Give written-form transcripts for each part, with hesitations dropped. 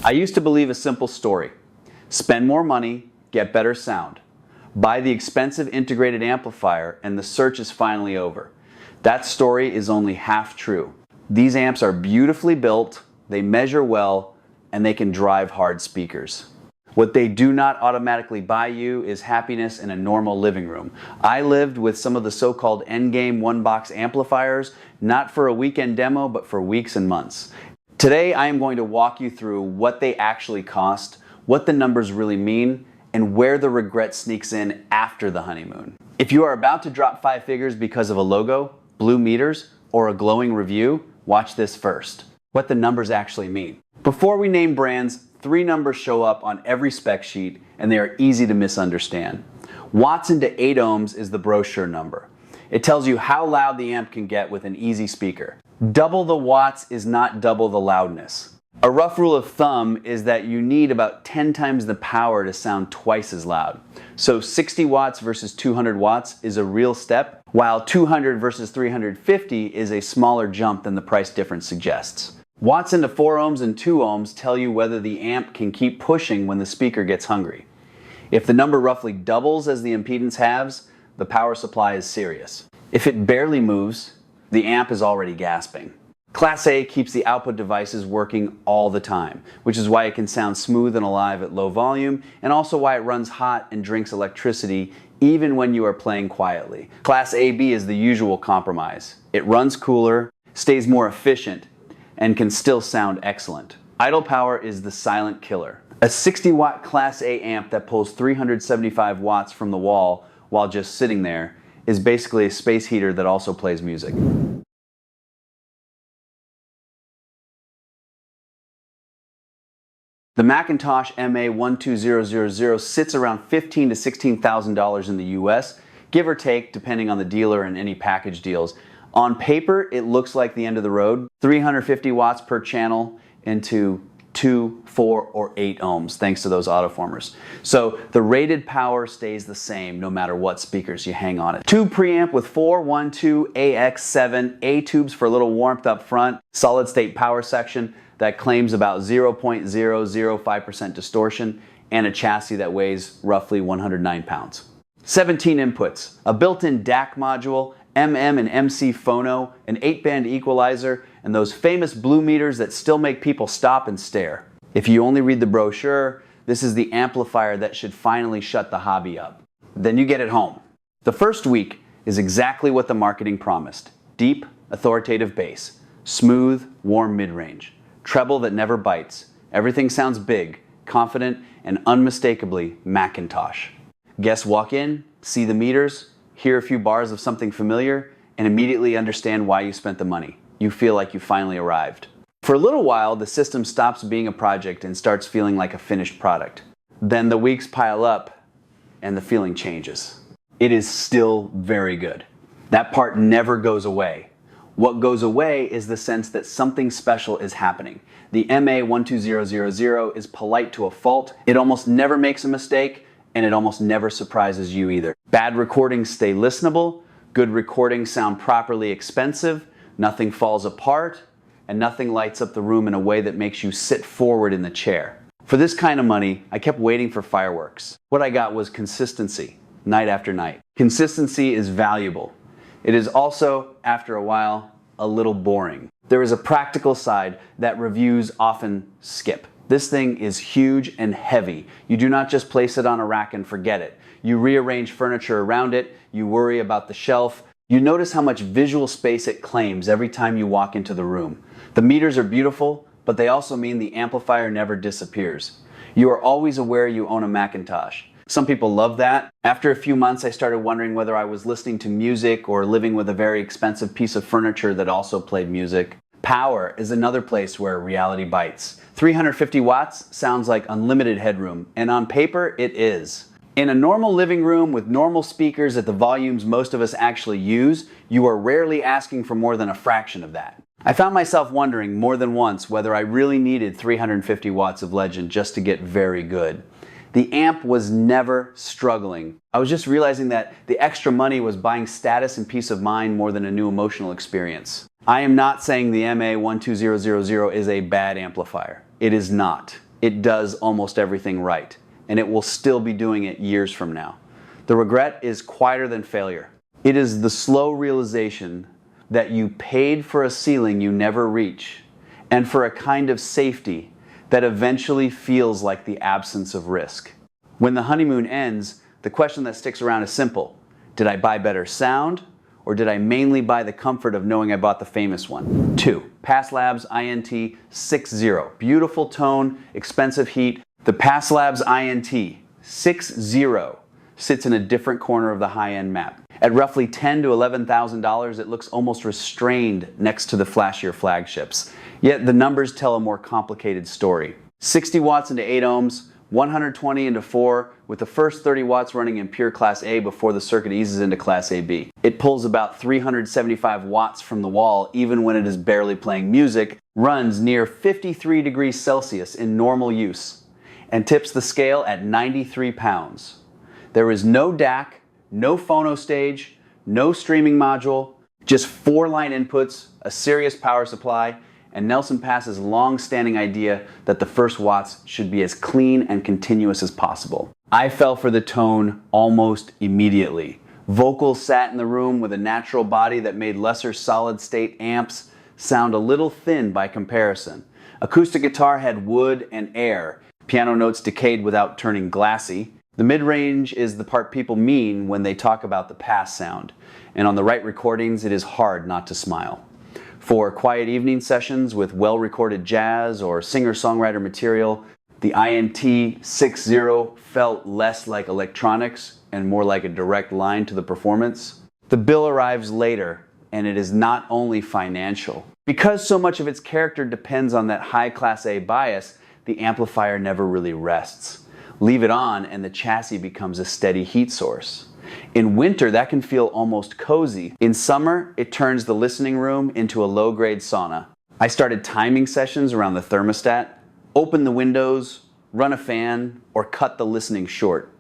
I used to believe a simple story. Spend more money, get better sound. Buy the expensive integrated amplifier and the search is finally over. That story is only half true. These amps are beautifully built, they measure well, and they can drive hard speakers. What they do not automatically buy you is happiness in a normal living room. I lived with some of the so-called endgame one-box amplifiers, not for a weekend demo, but for weeks and months. Today, I am going to walk you through what they actually cost, what the numbers really mean, and where the regret sneaks in after the honeymoon. If you are about to drop 5 figures because of a logo, blue meters, or a glowing review, watch this first. What the numbers actually mean. Before we name brands, 3 numbers show up on every spec sheet and they are easy to misunderstand. Watts into 8 ohms is the brochure number. It tells you how loud the amp can get with an easy speaker. Double the watts is not double the loudness. A rough rule of thumb is that you need about 10 times the power to sound twice as loud. So 60 watts versus 200 watts is a real step, while 200 versus 350 is a smaller jump than the price difference suggests. Watts into 4 ohms and 2 ohms tell you whether the amp can keep pushing when the speaker gets hungry. If the number roughly doubles as the impedance halves, the power supply is serious. If it barely moves, the amp is already gasping. Class A keeps the output devices working all the time, which is why it can sound smooth and alive at low volume, and also why it runs hot and drinks electricity even when you are playing quietly. Class AB is the usual compromise. It runs cooler, stays more efficient, and can still sound excellent. Idle power is the silent killer. A 60-watt Class A amp that pulls 375 watts from the wall while just sitting there is basically a space heater that also plays music. The McIntosh MA12000 sits around $15,000 to $16,000 in the US, give or take depending on the dealer and any package deals. On paper, it looks like the end of the road. 350 watts per channel into 2, 4, or 8 ohms, thanks to those autoformers. So the rated power stays the same no matter what speakers you hang on it. Tube preamp with 412 AX7 A tubes for a little warmth up front, solid state power section that claims about 0.005% distortion, and a chassis that weighs roughly 109 pounds. 17 inputs, a built-in DAC module, MM and MC phono, an 8-band equalizer, and those famous blue meters that still make people stop and stare. If you only read the brochure, this is the amplifier that should finally shut the hobby up. Then you get it home. The first week is exactly what the marketing promised. Deep, authoritative bass, smooth, warm mid-range, treble that never bites. Everything sounds big, confident, and unmistakably McIntosh. Guests walk in, see the meters, hear a few bars of something familiar, and immediately understand why you spent the money. You feel like you finally arrived. For a little while, the system stops being a project and starts feeling like a finished product. Then the weeks pile up and the feeling changes. It is still very good. That part never goes away. What goes away is the sense that something special is happening. The MA12000 is polite to a fault. It almost never makes a mistake, and it almost never surprises you either. Bad recordings stay listenable, good recordings sound properly expensive, nothing falls apart, and nothing lights up the room in a way that makes you sit forward in the chair. For this kind of money, I kept waiting for fireworks. What I got was consistency, night after night. Consistency is valuable. It is also, after a while, a little boring. There is a practical side that reviews often skip. This thing is huge and heavy. You do not just place it on a rack and forget it. You rearrange furniture around it, you worry about the shelf. You notice how much visual space it claims every time you walk into the room. The meters are beautiful, but they also mean the amplifier never disappears. You are always aware you own a McIntosh. Some people love that. After a few months, I started wondering whether I was listening to music or living with a very expensive piece of furniture that also played music. Power is another place where reality bites. 350 watts sounds like unlimited headroom, and on paper, it is. In a normal living room with normal speakers at the volumes most of us actually use, you are rarely asking for more than a fraction of that. I found myself wondering more than once whether I really needed 350 watts of Legend just to get very good. The amp was never struggling. I was just realizing that the extra money was buying status and peace of mind more than a new emotional experience. I am not saying the MA12000 is a bad amplifier. It is not. it does almost everything right, and it will still be doing it years from now. The regret is quieter than failure. It is the slow realization that you paid for a ceiling you never reach, and for a kind of safety that eventually feels like the absence of risk. When the honeymoon ends, the question that sticks around is simple. Did I buy better sound, or did I mainly buy the comfort of knowing I bought the famous one? 2. Pass Labs INT-60. Beautiful tone, expensive heat. The Pass Labs INT-60 sits in a different corner of the high-end map. At roughly $10,000 to $11,000, it looks almost restrained next to the flashier flagships. Yet the numbers tell a more complicated story. 60 watts into 8 ohms, 120 into 4, with the first 30 watts running in pure Class A before the circuit eases into Class AB. It pulls about 375 watts from the wall even when it is barely playing music, runs near 53 degrees Celsius in normal use, and tips the scale at 93 pounds. There is no DAC, no phono stage, no streaming module, just 4 line inputs, a serious power supply, and Nelson Pass's long-standing idea that the first watts should be as clean and continuous as possible. I fell for the tone almost immediately. Vocals sat in the room with a natural body that made lesser solid-state amps sound a little thin by comparison. Acoustic guitar had wood and air. Piano notes decayed without turning glassy. The mid-range is the part people mean when they talk about the Pass sound, and on the right recordings it is hard not to smile. For quiet evening sessions with well-recorded jazz or singer-songwriter material, the INT-60 felt less like electronics and more like a direct line to the performance. The bill arrives later, and it is not only financial. Because so much of its character depends on that high Class A bias, the amplifier never really rests. Leave it on and the chassis becomes a steady heat source. In winter, that can feel almost cozy. In summer, it turns the listening room into a low-grade sauna. I started timing sessions around the thermostat, open the windows, run a fan, or cut the listening short.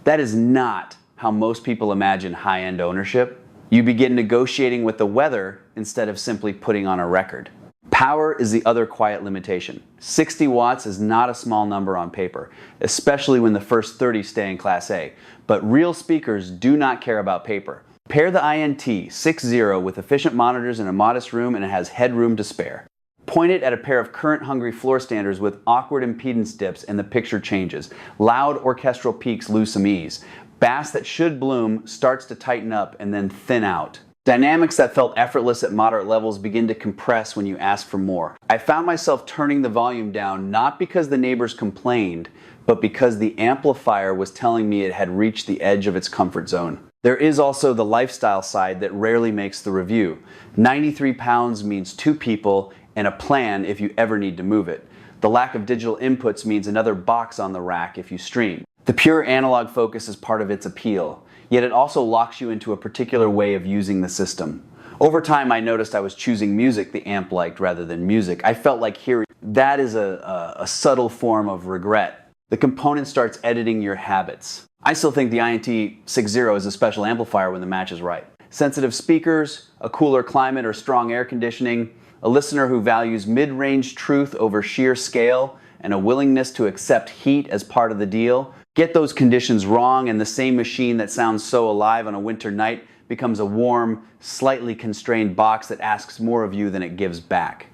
That is not how most people imagine high-end ownership. You begin negotiating with the weather instead of simply putting on a record. Power is the other quiet limitation. 60 watts is not a small number on paper, especially when the first 30 stay in Class A. But real speakers do not care about paper. Pair the INT-60 with efficient monitors in a modest room and it has headroom to spare. Point it at a pair of current-hungry floor standers with awkward impedance dips and the picture changes. Loud orchestral peaks lose some ease. Bass that should bloom starts to tighten up and then thin out. Dynamics that felt effortless at moderate levels begin to compress when you ask for more. I found myself turning the volume down not because the neighbors complained, but because the amplifier was telling me it had reached the edge of its comfort zone. There is also the lifestyle side that rarely makes the review. 93 pounds means 2 people and a plan if you ever need to move it. The lack of digital inputs means another box on the rack if you stream. The pure analog focus is part of its appeal, yet it also locks you into a particular way of using the system. Over time, I noticed I was choosing music the amp liked rather than music. I felt like hearing that is a subtle form of regret. The component starts editing your habits. I still think the INT-60 is a special amplifier when the match is right. Sensitive speakers, a cooler climate or strong air conditioning, a listener who values mid-range truth over sheer scale, and a willingness to accept heat as part of the deal. Get those conditions wrong and the same machine that sounds so alive on a winter night becomes a warm, slightly constrained box that asks more of you than it gives back.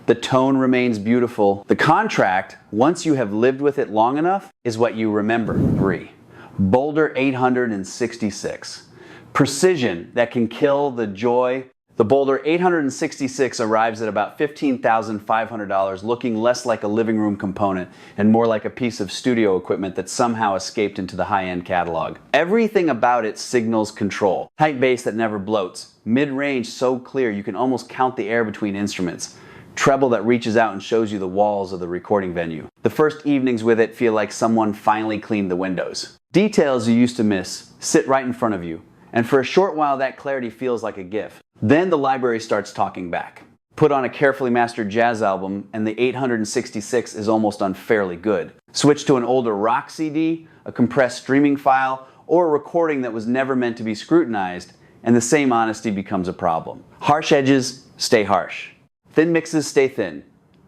The tone remains beautiful. The contract, once you have lived with it long enough, is what you remember. 3. Boulder 866. Precision that can kill the joy. The Boulder 866 arrives at about $15,500, looking less like a living room component and more like a piece of studio equipment that somehow escaped into the high-end catalog. Everything about it signals control. Tight bass that never bloats. Mid-range so clear you can almost count the air between instruments. Treble that reaches out and shows you the walls of the recording venue. The first evenings with it feel like someone finally cleaned the windows. Details you used to miss sit right in front of you, and for a short while that clarity feels like a gift. Then the library starts talking back. Put on a carefully mastered jazz album and the 866 is almost unfairly good. Switch to an older rock CD, a compressed streaming file, or a recording that was never meant to be scrutinized, and the same honesty becomes a problem. Harsh edges stay harsh. Thin mixes stay thin.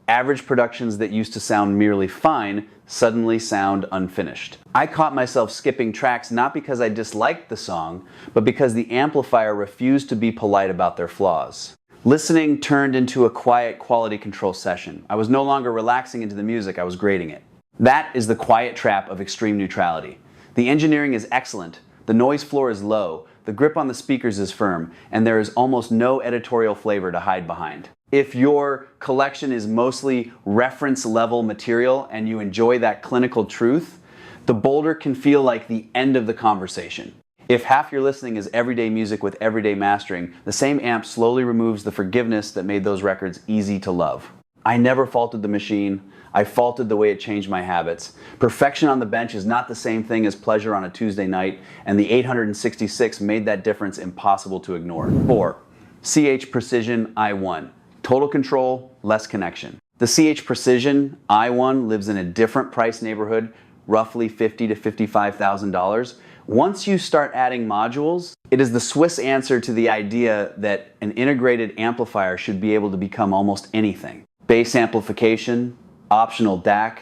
Average productions that used to sound merely fine suddenly sound unfinished. I caught myself skipping tracks not because I disliked the song, but because the amplifier refused to be polite about their flaws. Listening turned into a quiet quality control session. I was no longer relaxing into the music, I was grading it. That is the quiet trap of extreme neutrality. The engineering is excellent, the noise floor is low, the grip on the speakers is firm, and there is almost no editorial flavor to hide behind. If your collection is mostly reference level material and you enjoy that clinical truth, the Boulder can feel like the end of the conversation. If half your listening is everyday music with everyday mastering, the same amp slowly removes the forgiveness that made those records easy to love. I never faulted the machine. I faulted the way it changed my habits. Perfection on the bench is not the same thing as pleasure on a Tuesday night, and the 866 made that difference impossible to ignore. 4. CH Precision i1. Total control, less connection. The CH Precision i1 lives in a different price neighborhood, roughly $50,000 to $55,000. Once you start adding modules, it is the Swiss answer to the idea that an integrated amplifier should be able to become almost anything. Bass amplification, optional DAC,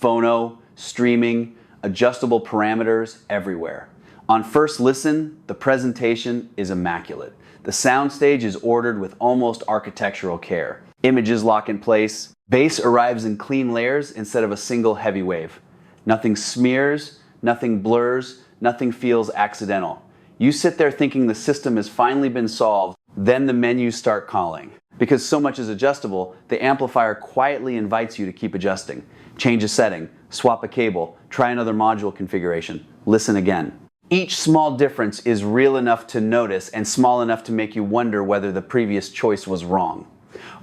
phono, streaming, adjustable parameters everywhere. On first listen, the presentation is immaculate. The soundstage is ordered with almost architectural care. Images lock in place. Bass arrives in clean layers instead of a single heavy wave. Nothing smears, nothing blurs, nothing feels accidental. You sit there thinking the system has finally been solved, then the menus start calling. Because so much is adjustable, the amplifier quietly invites you to keep adjusting. Change a setting, swap a cable, try another module configuration, listen again. Each small difference is real enough to notice and small enough to make you wonder whether the previous choice was wrong.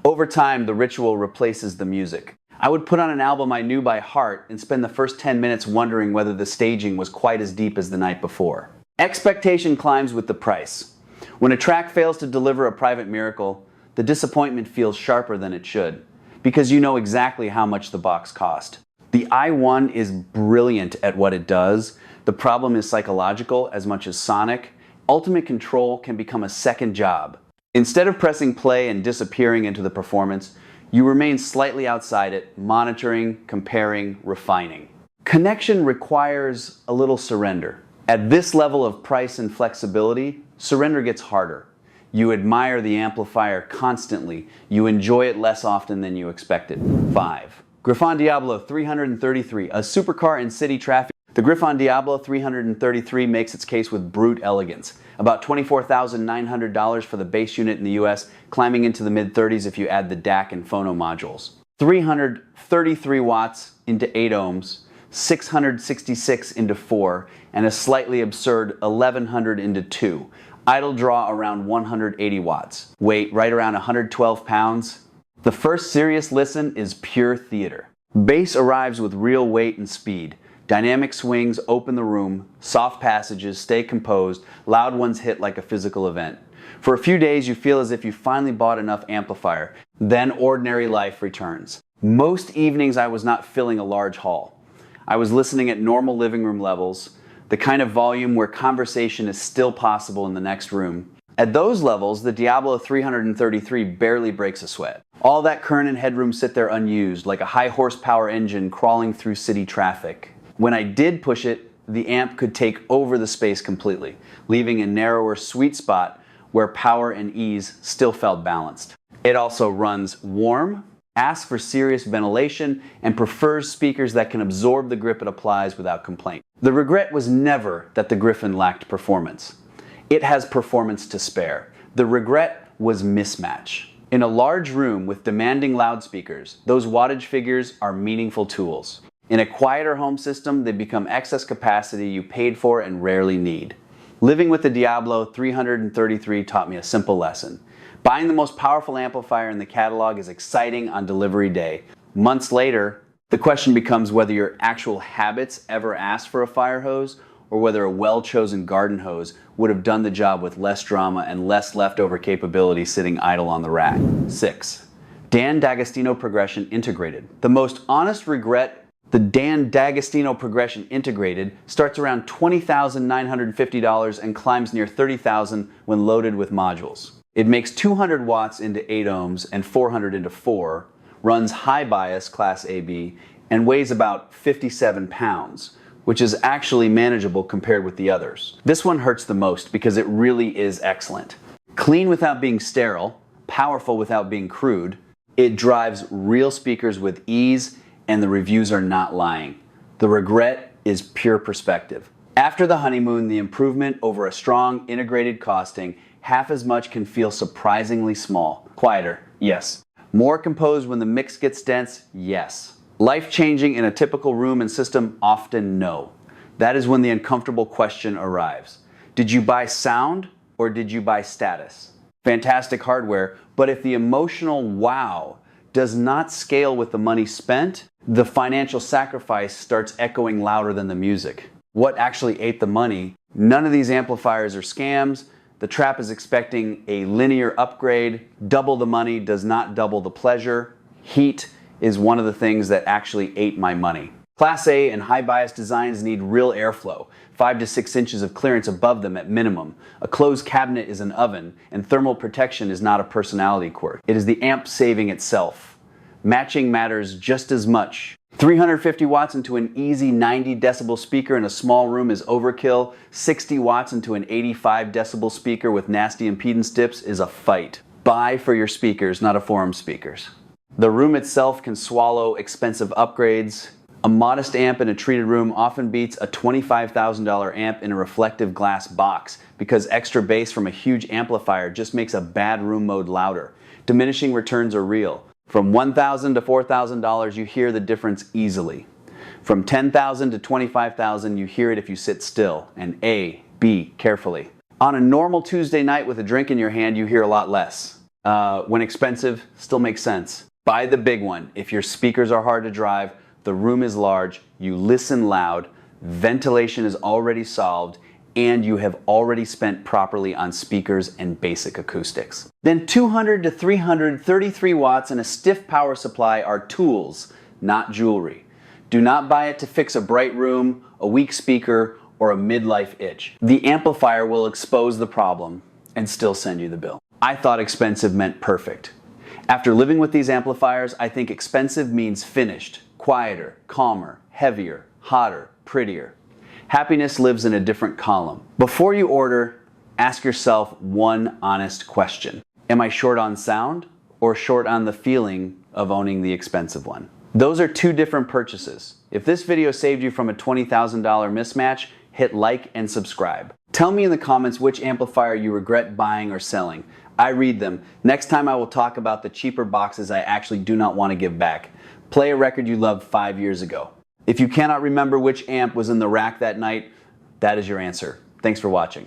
Over time, the ritual replaces the music. I would put on an album I knew by heart and spend the first 10 minutes wondering whether the staging was quite as deep as the night before. Expectation climbs with the price. When a track fails to deliver a private miracle, the disappointment feels sharper than it should, because you know exactly how much the box cost. The i1 is brilliant at what it does. The problem is psychological as much as sonic. Ultimate control can become a second job. Instead of pressing play and disappearing into the performance, you remain slightly outside it, monitoring, comparing, refining. Connection requires a little surrender. At this level of price and flexibility, surrender gets harder. You admire the amplifier constantly. You enjoy it less often than you expected. 5. Gryphon Diablo 333, a supercar in city traffic. The Gryphon Diablo 333 makes its case with brute elegance. About $24,900 for the base unit in the US, climbing into the mid-30s if you add the DAC and phono modules. 333 watts into 8 ohms, 666 into 4, and a slightly absurd 1100 into 2. Idle draw around 180 watts. Weight right around 112 pounds. The first serious listen is pure theater. Bass arrives with real weight and speed. Dynamic swings open the room, soft passages stay composed, loud ones hit like a physical event. For a few days you feel as if you finally bought enough amplifier, then ordinary life returns. Most evenings I was not filling a large hall. I was listening at normal living room levels, the kind of volume where conversation is still possible in the next room. At those levels, the Diablo 333 barely breaks a sweat. All that current and headroom sit there unused, like a high horsepower engine crawling through city traffic. When I did push it, the amp could take over the space completely, leaving a narrower sweet spot where power and ease still felt balanced. It also runs warm, asks for serious ventilation, and prefers speakers that can absorb the grip it applies without complaint. The regret was never that the Gryphon lacked performance. It has performance to spare. The regret was mismatch. In a large room with demanding loudspeakers, those wattage figures are meaningful tools. In a quieter home system, they become excess capacity you paid for and rarely need. Living with the Diablo 333 taught me a simple lesson. Buying the most powerful amplifier in the catalog is exciting on delivery day. Months later, the question becomes whether your actual habits ever asked for a fire hose, or whether a well-chosen garden hose would have done the job with less drama and less leftover capability sitting idle on the rack. 6. Dan D'Agostino Progression Integrated. The most honest regret. The Dan D'Agostino Progression Integrated starts around $20,950 and climbs near $30,000 when loaded with modules. It makes 200 watts into 8 ohms and 400 into 4, runs high bias class AB, and weighs about 57 pounds, which is actually manageable compared with the others. This one hurts the most because it really is excellent. Clean without being sterile, powerful without being crude, it drives real speakers with ease, and the reviews are not lying. The regret is pure perspective. After the honeymoon, the improvement over a strong integrated costing, half as much can feel surprisingly small. Quieter, yes. More composed when the mix gets dense, yes. Life-changing in a typical room and system, often no. That is when the uncomfortable question arrives. Did you buy sound or did you buy status? Fantastic hardware, but if the emotional wow does not scale with the money spent, the financial sacrifice starts echoing louder than the music. What actually ate the money? None of these amplifiers are scams. The trap is expecting a linear upgrade. Double the money does not double the pleasure. Heat is one of the things that actually ate my money. Class A and high bias designs need real airflow, 5 to 6 inches of clearance above them at minimum. A closed cabinet is an oven, and thermal protection is not a personality quirk. It is the amp saving itself. Matching matters just as much. 350 watts into an easy 90 decibel speaker in a small room is overkill. 60 watts into an 85 decibel speaker with nasty impedance dips is a fight. Buy for your speakers, not a forum speakers. The room itself can swallow expensive upgrades. A modest amp in a treated room often beats a $25,000 amp in a reflective glass box because extra bass from a huge amplifier just makes a bad room mode louder. Diminishing returns are real. From $1,000 to $4,000, you hear the difference easily. From $10,000 to $25,000, you hear it if you sit still and A, B, carefully. On a normal Tuesday night with a drink in your hand, you hear a lot less. When expensive, still makes sense. Buy the big one. If your speakers are hard to drive, the room is large, you listen loud, ventilation is already solved, and you have already spent properly on speakers and basic acoustics. Then 200 to 333 watts and a stiff power supply are tools, not jewelry. Do not buy it to fix a bright room, a weak speaker, or a midlife itch. The amplifier will expose the problem and still send you the bill. I thought expensive meant perfect. After living with these amplifiers, I think expensive means finished, quieter, calmer, heavier, hotter, prettier. Happiness lives in a different column. Before you order, ask yourself one honest question. Am I short on sound or short on the feeling of owning the expensive one? Those are two different purchases. If this video saved you from a $20,000 mismatch, hit like and subscribe. Tell me in the comments which amplifier you regret buying or selling. I read them. Next time I will talk about the cheaper boxes I actually do not want to give back. Play a record you loved 5 years ago. If you cannot remember which amp was in the rack that night, that is your answer. Thanks for watching.